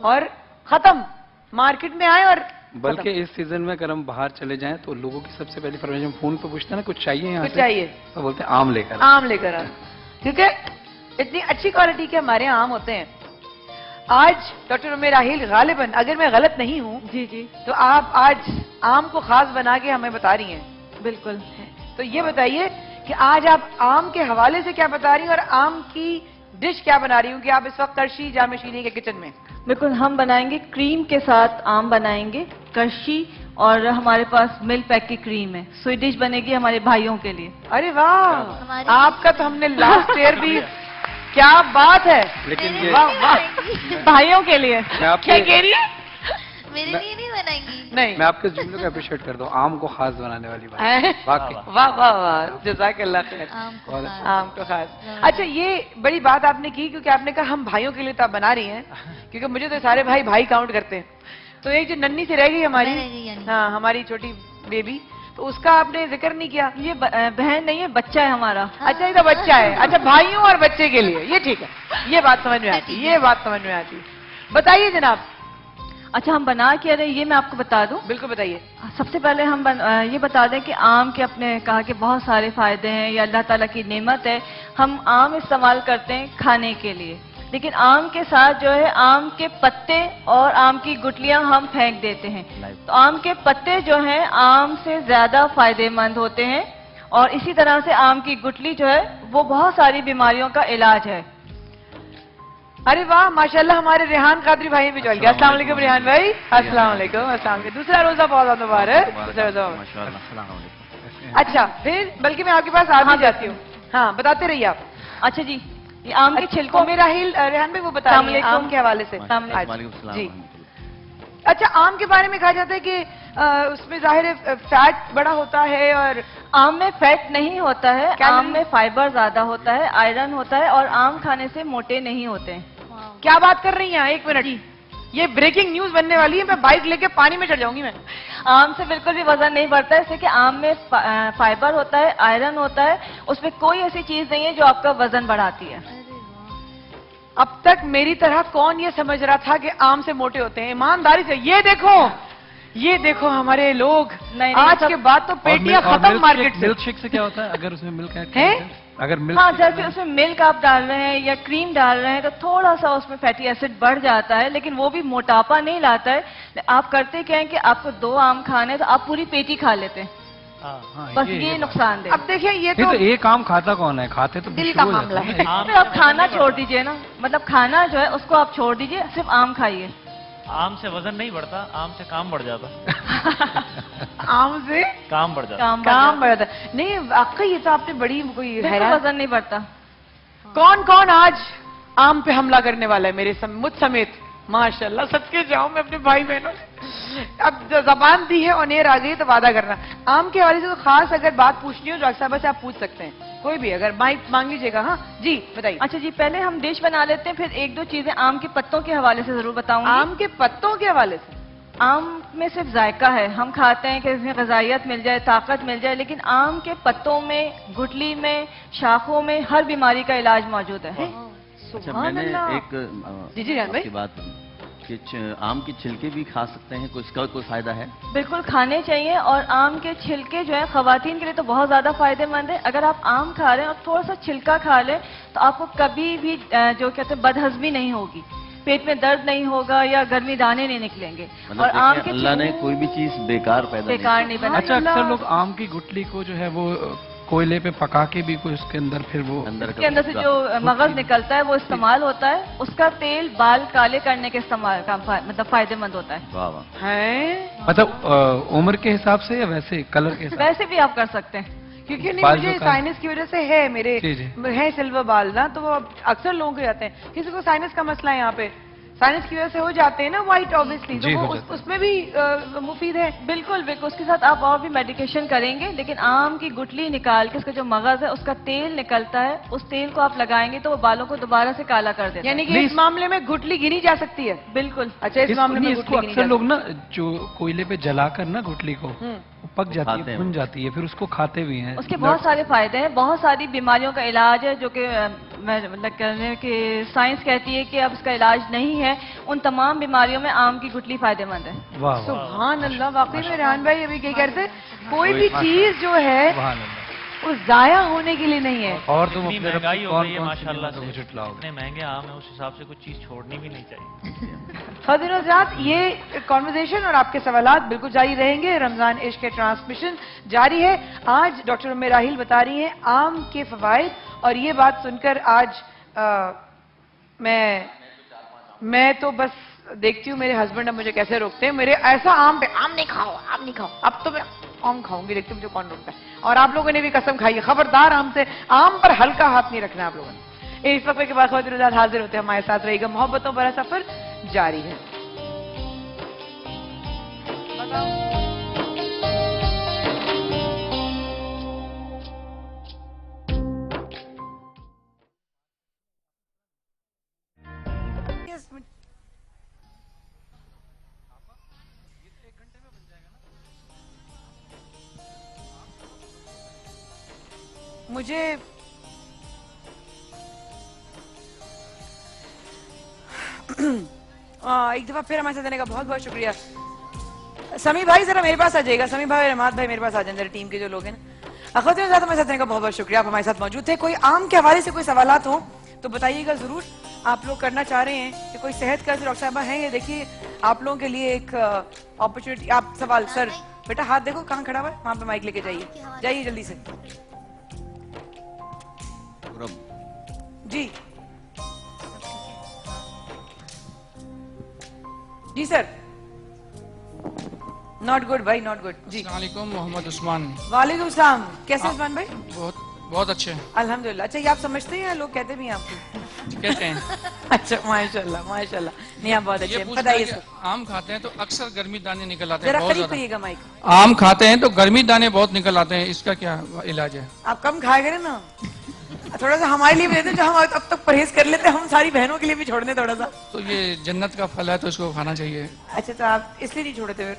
اور ختم, مارکیٹ میں آئے اور بلکہ اس سیزن میں اگر ہم باہر چلے جائیں تو لوگوں کی سب سے پہلی فرمائش ہم فون پہ پوچھتے ہیں نا کچھ چاہیے یہاں کچھ چاہیے تو بولتے ہیں آم لے کر آم لے کر آ, کیونکہ اتنی اچھی کوالٹی کے ہمارے یہاں آم ہوتے ہیں. آج ڈاکٹر ام راحیل غالباً اگر میں غلط نہیں ہوں جی جی تو آپ آج آم کو خاص بنا کے ہمیں بتا رہی ہیں. بالکل. تو یہ بتائیے کہ آج آپ آم کے حوالے سے کیا بتا رہی ہیں اور آم کی ڈش کیا بنا رہی ہوں کہ آپ اس وقت کرشی جامع شیریں کے کچن میں؟ بالکل ہم بنائیں گے کریم کے ساتھ آم بنائیں گے, کرشی, اور ہمارے پاس ملک پیک کی کریم ہے. سویٹ ڈش بنے گی ہمارے بھائیوں کے لیے. ارے واہ, آپ کا تو ہم نے لاسٹ ایئر بھی, کیا بات ہے, لیکن یہ واہ واہ, بھائیوں کے لیے. میں آپ کیا کے کہہ رہی ہے؟ میرے لیے نہیں بنائیں گی. نہیں, میں آپ کے جملے کو اپریشیٹ کرتا ہوں, آم کو خاص بنانے والی بات واقعی. واہ واہ واہ, جزاک اللہ خیر. آم کو خاص. آم کو خاص. اچھا یہ بڑی بات آپ نے کی کیونکہ آپ نے کہا ہم بھائیوں کے لیے تو آپ بنا رہی ہیں, کیونکہ مجھے تو سارے بھائی کاؤنٹ کرتے ہیں. تو ایک جو ننھی سے رہ گئی ہماری, رہ گئی یعنی. ہاں ہماری چھوٹی بیبی, تو اس کا آپ نے ذکر نہیں کیا. یہ بہن نہیں ہے, بچہ ہے ہمارا. اچھا یہ تو بچہ ہے, اچھا بھائیوں اور بچے کے لیے, یہ ٹھیک ہے, یہ بات سمجھ میں آتی, یہ بات سمجھ میں آتی. بتائیے جناب. اچھا ہم بنا کیا رہے یہ میں آپ کو بتا دوں. بالکل بتائیے. سب سے پہلے ہم یہ بتا دیں کہ آم کے اپنے کہا کہ بہت سارے فائدے ہیں, یہ اللہ تعالیٰ کی نعمت ہے. ہم آم استعمال کرتے ہیں کھانے کے لیے, لیکن آم کے ساتھ جو ہے آم کے پتے اور آم کی گٹلیاں ہم پھینک دیتے ہیں. تو آم کے پتے جو ہیں آم سے زیادہ فائدے مند ہوتے ہیں, اور اسی طرح سے آم کی گٹلی جو ہے وہ بہت ساری بیماریوں کا علاج ہے. ارے واہ ماشاءاللہ, ہمارے ریحان قادری بھائی بھی جوڑ گیا. السلام علیکم ریحان بھائی. السلام علیکم. السلام علیکم. دوسرا روزہ بہت زیادہ مبارک. دوسرا روزہ مبارک. اچھا پھر بلکہ میں آپ کے پاس آ بھی جاتی ہوں. ہاں بتاتے رہیے آپ. اچھا جی, یہ آم کے چھلکوں میں راحیل ریحان بھائی وہ بتا رہی ہیں آم کے حوالے سے. جی اچھا, آم کے بارے میں کہا جاتا ہے کہ اس میں ظاہر ہے فیٹ بڑا ہوتا ہے, اور آم میں فیٹ نہیں ہوتا ہے, آم میں فائبر زیادہ ہوتا ہے, آئرن ہوتا ہے, اور آم کھانے سے موٹے نہیں ہوتے ہیں. کیا بات کر رہی ہیں؟ ایک منٹ, یہ بریکنگ نیوز بننے والی ہے. میں بائک لے کے پانی میں چڑھ جاؤں گی. میں آم سے بالکل بھی وزن نہیں بڑھتا ہے, اس لیے کہ آم میں فائبر ہوتا ہے, آئرن ہوتا ہے, اس میں کوئی ایسی چیز نہیں ہے جو آپ کا وزن بڑھاتی ہے. اب تک میری طرح کون یہ سمجھ رہا تھا کہ آم سے موٹے ہوتے ہیں؟ ایمانداری سے یہ دیکھو ہمارے لوگ آج کے بعد تو پیٹیاں ختم مارکیٹ سے. ملک شیک سے کیا ہوتا ہے اگر اس میں ملک ہے؟ اگر ملک, ہاں جیسے اس میں ملک آپ ڈال رہے ہیں یا کریم ڈال رہے ہیں تو تھوڑا سا اس میں فیٹی ایسڈ بڑھ جاتا ہے, لیکن وہ بھی موٹاپا نہیں لاتا ہے. آپ کرتے کیا ہے کہ آپ کو 2 آم کھانے تو آپ پوری پیٹی کھا لیتے ہیں, بس یہ نقصان دہ. اب دیکھیں یہ تو ایک آم کھاتا کون ہے, کھاتے تو دل کا معاملہ ہے. آپ کھانا چھوڑ دیجئے نا, مطلب کھانا جو ہے اس کو آپ چھوڑ دیجئے, صرف آم کھائیے. آم سے وزن نہیں بڑھتا, آم سے کام بڑھ جاتا. آم سے کام بڑھ جاتا. کام بڑھتا نہیں. واقعی یہ تو آپ نے بڑی کوئی وزن نہیں بڑھتا. کون آج آم پہ حملہ کرنے والا ہے میرے مجھ سمیت؟ ماشاءاللہ صدقے جاؤں میں اپنے بھائی بہنوں سے. اب زبان دی ہے آن ایئر آ گئی تو وعدہ کرنا. آم کے حوالے سے تو خاص اگر بات پوچھنی ہو ڈاکٹر صاحبہ سے آپ پوچھ سکتے ہیں, کوئی بھی اگر مائک مانگ لیجیے گا. ہاں جی بتائیے. اچھا جی, پہلے ہم ڈش بنا لیتے ہیں, پھر 1-2 چیزیں آم کے پتوں کے حوالے سے ضرور بتاؤں گی. آم کے پتوں کے حوالے سے آم میں صرف ذائقہ ہے, ہم کھاتے ہیں کہ اس میں غذائیت مل جائے, طاقت مل جائے, لیکن آم کے پتوں میں, گٹلی میں, شاخوں میں ہر بیماری کا علاج موجود ہے. اچھا میں نے ایک جی بات کہ آم کے چھلکے بھی کھا سکتے ہیں, اس کا کوئی فائدہ ہے؟ بالکل کھانے چاہیے, اور آم کے چھلکے جو ہے خواتین کے لیے تو بہت زیادہ فائدے مند ہے. اگر آپ آم کھا رہے ہیں اور تھوڑا سا چھلکا کھا لیں تو آپ کو کبھی بھی جو کہتے ہیں بدہضمی نہیں ہوگی, پیٹ میں درد نہیں ہوگا یا گرمی دانے نہیں نکلیں گے. اور آم کے اللہ نے کوئی بھی چیز بیکار نہیں بنا. اچھا اکثر لوگ آم کی گٹلی کو جو ہے وہ کوئلے پہ پکا کے بھی کوئی اس کے اندر پھر وہ اس کے اندر سے جو مغز نکلتا ہے وہ استعمال ہوتا ہے, اس کا تیل بال کالے کرنے کے استعمال کا مطلب فائدے مند ہوتا ہے. مطلب عمر کے حساب سے یا ویسے کلر کے حساب سے؟ ویسے بھی آپ کر سکتے ہیں, کیونکہ نہیں مجھے سائنس کی وجہ سے ہے, میرے ہے سلور بال نا, تو وہ اکثر لوگوں کے جاتے ہیں. کسی کو سائنس کا مسئلہ ہے یہاں پہ, سائنس کی وجہ سے ہو جاتے ہیں نا وائٹ آبویسلی, تو اس میں بھی مفید ہے. بالکل بالکل, اس کے ساتھ آپ اور بھی میڈیکیشن کریں گے, لیکن آم کی گٹلی نکال کے اس کا جو مغز ہے اس کا تیل نکلتا ہے, اس تیل کو آپ لگائیں گے تو وہ بالوں کو دوبارہ سے کالا کر دیتا ہے. یعنی کہ اس معاملے میں گٹلی گری جا سکتی ہے. بالکل. اچھا اس معاملے میں اکثر لوگ نا جو کوئلے پہ جلا کر نا گٹلی کو पक जाती खाते है, हैं। भुन जाती है, फिर उसको खाते भी हैं। उसके बहुत सारे फायदे हैं, बहुत सारी बीमारियों का इलाज है जो कि मैं मतलब कहने कि साइंस कहती है कि अब इसका इलाज नहीं है। उन तमाम बीमारियों में आम की गुठली फायदेमंद है। वाह वाह सुभान अल्लाह, वाकई में रेहान भाई अभी क्या कहते हैं, कोई भी चीज जो है सुभान अल्लाह। वो जाया होने के लिए नहीं है। और तुम इतनी अपने रब महंगाई की हो कौन गई है कौन सी माशाल्लाह नियमतों को से, झुटलाओगे? इतने महंगे आम है, उस हिसाब से कुछ चीज छोड़नी भी नहीं चाहिए। ख़वातीन और हज़रात, ये कॉन्वर्सेशन और आपके सवालात बिल्कुल जारी रहेंगे। रमजान इश्क के ट्रांसमिशन जारी है। आज डॉक्टर उम्मे राहिल बता रही हैं आम के फवाइद, और ये बात सुनकर आज मैं तो बस देखती हूँ मेरे हस्बैंड अब मुझे कैसे रोकते हैं। मेरे ऐसा आम पे, आम नहीं खाओ, आम नहीं खाओ, अब तो मैं आम खाऊंगी, देखती हूँ मुझे कौन रोकता है। और आप लोगों ने भी कसम खाई है, खबरदार आम से, आम पर हल्का हाथ नहीं रखना आप लोगों ने। इस वक्त के बाद ख़वातीन और हज़रात हाजिर होते हैं, हमारे साथ रहेगा मोहब्बतों भरा सफर जारी है। मुझे एक दफा फिर हमारे साथ देने का बहुत बहुत शुक्रिया। समी भाई जरा मेरे पास आ जाइएगा, समी भाई और रहमात भाई मेरे पास आ जाए, मेरी टीम के जो लोग हैं ना। ख़वातीन और हज़रात, हमारे साथ देने का बहुत बहुत शुक्रिया, आप हमारे साथ मौजूद थे। कोई आम के हवाले से कोई सवालात हो तो बताइएगा जरूर। आप लोग करना चाह रहे हैं कि कोई सेहत का डॉक्टर साहबा हैं, ये देखिए आप लोगों के लिए एक अपॉर्चुनिटी। आप सवाल सर, बेटा हाथ देखो कहाँ खड़ा हुआ है, वहां पे माइक लेके जाइए, जाइए जल्दी से जी। जी सर। नॉट गुड भाई, नॉट गुड जी। अस्सलामुअलैकुम, मोहम्मद उस्मान। वालेकुम सलाम, कैसे हैं उस्मान भाई? बहुत बहुत अच्छे अल्हम्दुलिल्लाह। अच्छा, ये आप समझते हैं या लोग कहते भी हैं आपको? कहते हैं। अच्छा, माशाल्लाह माशाल्लाह। नहीं, आप बहुत अच्छे ये हैं। पूछ रहा बताइए है सर, कि आम खाते हैं तो अक्सर गर्मी दाने निकल आते हैं जरा बहुत करीब ज्यादा। करिएगा माइक। आम खाते हैं तो गर्मी दाने बहुत निकल आते हैं, इसका क्या इलाज है? आप कम खाया करें ना, थोड़ा सा हमारे लिए भी दे दें, जो हम अब तक परहेज कर लेते हैं, हम सारी बहनों के लिए भी छोड़ दें थोड़ा सा। तो ये जन्नत का फल है तो इसको खाना चाहिए। अच्छा, तो आप इसलिए नहीं छोड़ते फिर?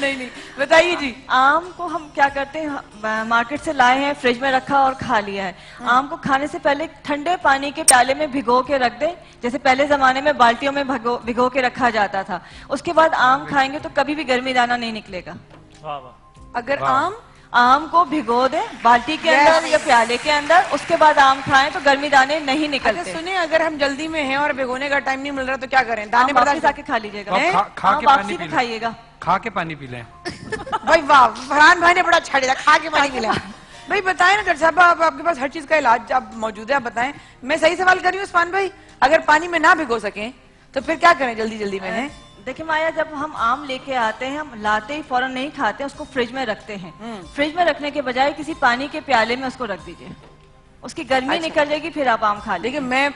नहीं नहीं, बताइए जी। आम को हम क्या करते हैं, मार्केट से लाए हैं, फ्रिज में रखा और खा लिया है। आम को खाने से पहले ठंडे पानी के प्याले में भिगो के रख दें, जैसे पहले जमाने में बाल्टियों में भिगो के रखा जाता था। उसके बाद आम खाएंगे तो कभी भी गर्मी दाना नहीं निकलेगा। वाह वाह। अगर आम को भिगो दें बाल्टी के अंदर या प्याले के अंदर, उसके बाद आम खाएं तो गर्मी दाने नहीं निकलते। अच्छा सुनिए, अगर हम जल्दी में हैं और भिगोने का टाइम नहीं मिल रहा तो क्या करें? दाने आम वापस बर्दाश्त आके खा लीजिएगा। तो आप खा के पानी वापसी पी में लें। खाइएगा। खा के पानी पी लें। भाई वाह, फरहान भाई ने बड़ा अच्छा दिया, खा के पानी मिला। भाई बताएं ना डॉक्टर साहब, आपके पास हर चीज का इलाज आप मौजूद है, आप बताएं। मैं सही सवाल कर रही हूँ उस्मान भाई? अगर पानी में ना भिगो सकें तो फिर क्या करें जल्दी जल्दी में? है देखिए माया, जब हम आम लेके आते हैं, हम लाते ही फौरन नहीं खाते, उसको फ्रिज में रखते हैं। फ्रिज में रखने के बजाय किसी पानी के प्याले में उसको रख दीजिए, उसकी गर्मी निकल जाएगी, फिर आप आम खा लीजिए। देखिए मैं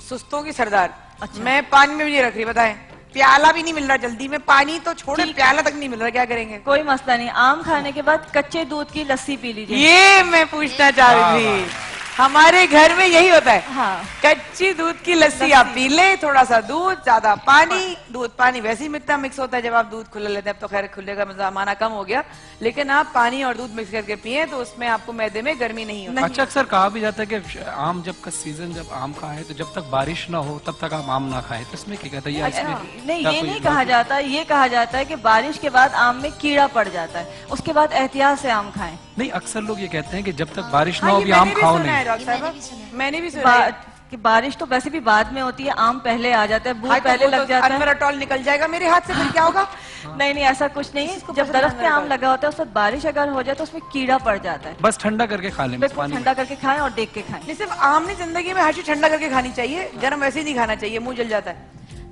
सुस्तों की सरदार, मैं पानी में भी नहीं रख रही, बताएं। प्याला भी नहीं मिल रहा जल्दी में, पानी तो छोड़े प्याला तक नहीं मिल रहा, क्या करेंगे? कोई मसला नहीं, आम खाने के बाद कच्चे दूध की लस्सी पी लीजिए। ये मैं पूछना चाह रही थी, हमारे घर में यही होता है। हाँ। कच्ची दूध की लस्सी आप पी ले, थोड़ा सा दूध, ज्यादा पानी। दूध पानी वैसे ही मिलता मिक्स होता है जब आप दूध खुला लेते हैं, अब तो खैर खुले का जमाना कम हो गया, लेकिन आप पानी और दूध मिक्स करके पिए तो उसमें आपको मैदे में गर्मी नहीं होती। अच्छा, अक्सर कहा भी जाता है कि आम जब का सीजन, जब आम का है तो जब तक बारिश ना हो तब तक आप आम ना खाएं, तो इसमें क्या कहता है? नहीं, ये नहीं कहा जाता, ये कहा जाता है कि बारिश के बाद आम में कीड़ा पड़ जाता है, उसके बाद एहतियात से आम खाएं। नहीं, अक्सर लोग ये कहते हैं कि जब तक बारिश ना हाँ, हो ये भी आम मैंने भी खाओ सुना है नहीं। डॉक्टर साहब, मैंने भी सुना है कि बारिश तो वैसे भी बाद में होती है, आम पहले आ जाता है, बूंद पहले लग जाता है। अनवरटॉल निकल जाएगा मेरे हाथ से, फिर क्या होगा? नहीं नहीं, ऐसा कुछ नहीं है। जब दरख्त पे आम लगा होता है उस वक्त बारिश अगर हो जाए तो उसमें कीड़ा पड़ जाता है। बस ठंडा करके खा लें, बस बिल्कुल पानी में। ठंडा करके खाएं और देख के खाएं। नहीं, सिर्फ आम नहीं, जिंदगी में हर चीज ठंडा करके खानी चाहिए, गर्म वैसे ही नहीं खाना चाहिए, मुंह जल जाता है।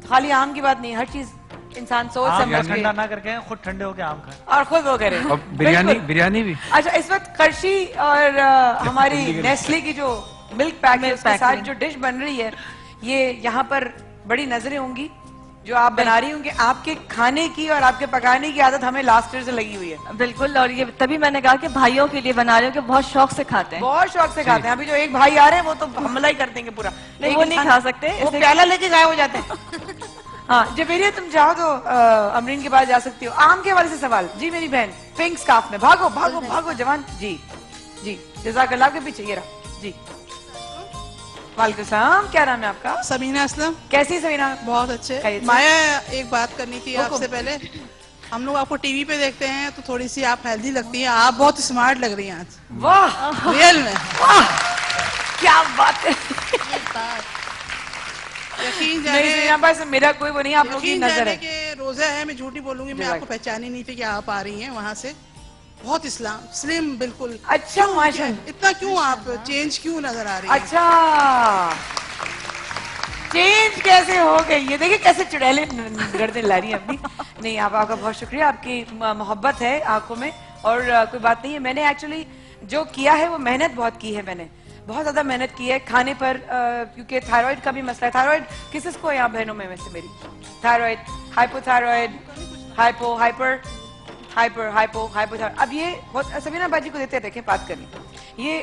खाली आम की बात नहीं, हर चीज इंसान सोच आम समझ ठंडा के ना करके खुद ठंडे होके आम खाएं। और खुद वो करे। और बिरयानी बिल्कुल। बिरयानी भी। अच्छा, इस वक्त करशी और हमारी नेस्ले की जो मिल्क पैक है उसके साथ जो डिश बन रही है, ये यहाँ पर बड़ी नजरें होंगी जो आप बना रही होंगी। आपके खाने की और आपके पकाने की आदत हमें लास्ट ईयर से लगी हुई है। बिल्कुल, और ये तभी मैंने कहा कि भाइयों के लिए बना रही हूँ कि बहुत शौक से खाते हैं। बहुत शौक से खाते हैं। अभी जो एक भाई आ रहे हैं वो तो हमला ही कर देंगे पूरा, नहीं, वो नहीं खा सकते, वो इसे- प्याला लेके गायब हो जाते हैं। हाँ जबेरिया तुम चाहो तो अमरीन के पास जा सकती हो। आम के हवाले से सवाल जी मेरी बहन पिंक स्कार्फ में, भागो भागो भागो जवान जी जी जज़ाकल्लाह के पीछे ये रहा जी। वालेकुम सलाम, क्या नाम है आपका? सबीना असलम। कैसी सबीना? बहुत अच्छे। खैरियत से? माया एक बात करनी थी हुकुम। आपसे पहले। हम लोग आपको टीवी पे देखते हैं तो थोड़ी सी आप हेल्दी लगती हैं, आप बहुत स्मार्ट लग रही हैं आज वाह रियल में। वाह क्या बात है। ये बात यकीन नहीं सबीना भाई, मेरा कोई वो नहीं, आप लोगों की यकीन नजर जाने है। के रोजा है, मैं झूठी बोलूंगी, मैं जज़ाक। आपको पहचानी नहीं थी कि आप आ रही हैं वहाँ से। बहुत स्लिम बिल्कुल। अच्छा क्यों? माशाल्लाह। इतना क्यों आप चेंज क्यों नजर आ रही हैं? अच्छा चेंज कैसे हो गई ये देखिए कैसे चुड़ैले गर्दन ला रही है अपनी। नहीं आप, आपका बहुत शुक्रिया, आपकी मोहब्बत है आंखों में और कोई बात नहीं है। मैंने एक्चुअली जो किया है वो मेहनत बहुत की है, मैंने बहुत ज्यादा मेहनत की है खाने पर, क्योंकि थायराइड का भी मसला है। थायराइड किसको है यहाँ बहनों में वैसे मेरी? Thyroid, hypothyroid, hypo hyper hyper hypo hypothyroid. अब ये सबीना बाजी को देते देखें बात करनी। ये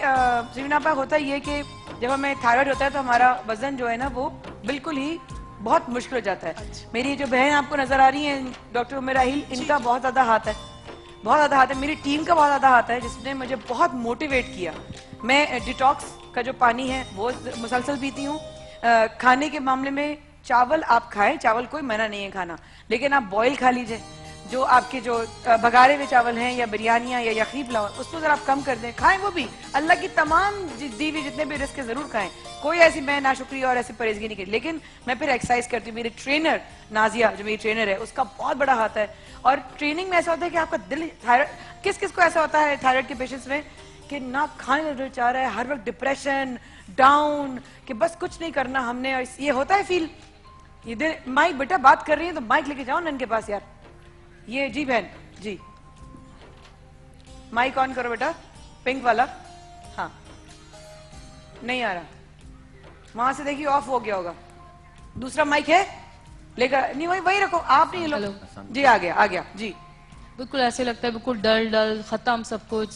सबीना पा होता है ये कि जब हमें थायराइड होता है तो हमारा वजन जो है ना वो बिल्कुल ही बहुत मुश्किल हो जाता है। मेरी जो बहन आपको नजर आ रही है डॉक्टर उमर राहिल, इनका बहुत ज्यादा हाथ है, बहुत ज्यादा हाथ है। मेरी टीम का बहुत ज्यादा हाथ है जिसने मुझे बहुत मोटिवेट किया। मैं डिटॉक्स का जो पानी है वो मुसलसल पीती हूँ। खाने के मामले में चावल आप खाएं, चावल कोई मना नहीं है खाना, लेकिन आप बॉयल खा लीजिए। जो आपके जो भगारे हुए चावल हैं या बिरयानियाँ या यखनी पुलाव, उसको जरा आप कम कर दें, खाएं वो भी। अल्लाह की तमाम दी हुई जितने भी रिस्क जरूर खाएं, कोई ऐसी मैं नाशुक्री और ऐसी परहेजगी नहीं की। लेकिन मैं फिर एक्सरसाइज करती हूँ। मेरी ट्रेनर नाजिया जो मेरी ट्रेनर है उसका बहुत बड़ा हाथ है। और ट्रेनिंग में ऐसा होता है कि आपका दिल थायराइड, किस किस को ऐसा होता है थायराइड के पेशेंट्स में कि ना खाने का दिल चाह रहा है, हर वक्त डिप्रेशन डाउन, कि बस कुछ नहीं करना हमने। और ये होता है फील। ये माइक बेटा बात कर रही है तो माइक लेके जाओ ना इनके पास यार। ये जी बहन जी माइक ऑन करो बेटा, पिंक वाला। हाँ नहीं आ रहा, वहां से देखिए ऑफ हो गया होगा। दूसरा माइक है लेकर, नहीं वही रखो आप, नहीं लो जी। आ गया जी। बिल्कुल ऐसे लगता है बिल्कुल डल डल खत्म सब कुछ।